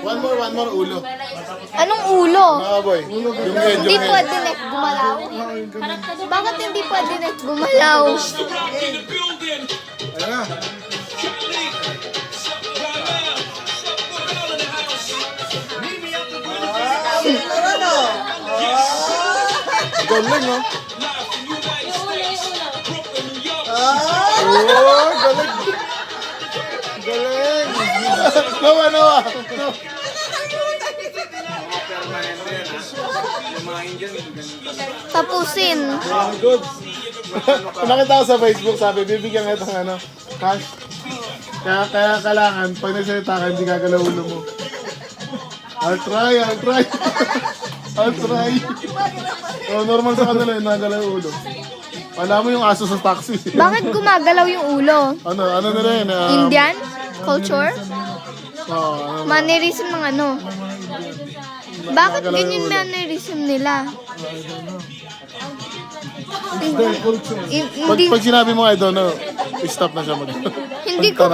One more ulo. Anong ulo? Mga boy. Yung medyo Hindi pwede neck gumalaw. Bakit hindi pwede neck gumalaw? Ayan na. Galing, no? Oh, galing. Galing. Nawa. Tapusin. Good. Nakita ko sa Facebook, sabi, bibigyan kita ng ano, cash. Kaya kailangan, pag nagsalita ka, hindi gagalaw ulo mo. I'll try. I'll try. Oh, normal sa kanila yung nagalaw ulo. Wala mo yung aso sa taxi. Bakit gumagalaw yung ulo? Ano nila yun? Indian? Culture? Oh, Mannerism ng ano? Bakit ganyan mannerism nila? Hindi, Pag sinabi mo, I don't know, stop na siya mag... hindi ko,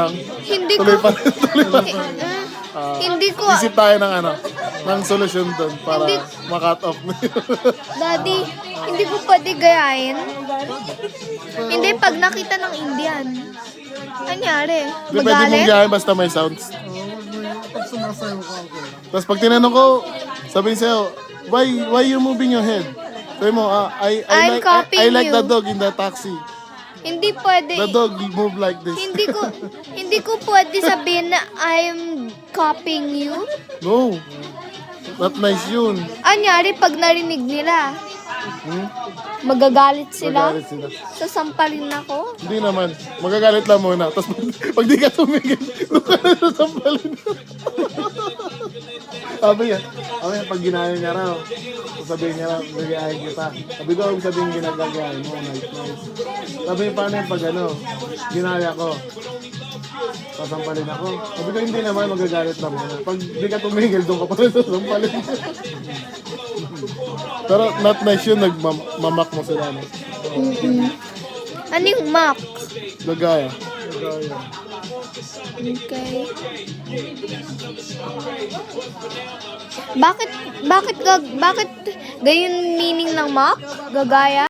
Tuloy pa. hindi ko, Isip tayo ng ano, ng solusyon doon para Hindi. ma-cut off na yun. Daddy, hindi ko pwede gayahin. Hindi, pag nakita ng Indian. Anyari? Hindi pwede mong Magalit? gayahin basta may sounds. Tapos pag tinanong ko, sabihin sa'yo, why you moving your head? Sabi mo, I'm copying I like you. the dog in the taxi. Hindi pwede. The dog move like this. Hindi ko pwede sabihin na I'm copying you. No. Not nice yun. Anyari, pag narinig nila, magagalit sila. Magalit sila. Sasampalin ako. Hindi naman. Magagalit lang muna. Tapos pag di ka tumigil, doon ka na sasampalin. Sabi yan, pag ginaya niya raw, sabihin niya raw, gagayahin kita. Sabi ko, sabihin ginagagayahin mo, nice. Sabi niya, paano yung pag ano, ginaya ko, sasampalin ako. Sabi ko, hindi naman, magagalit lang muna. Pag di ka tumigil, doon ka pa rin sasampalin. Pero not nice yun, nagmamak mo sila. No? Ano yung Mac? Gagaya. Okay. Bakit gayon meaning ng Mac? Gagaya?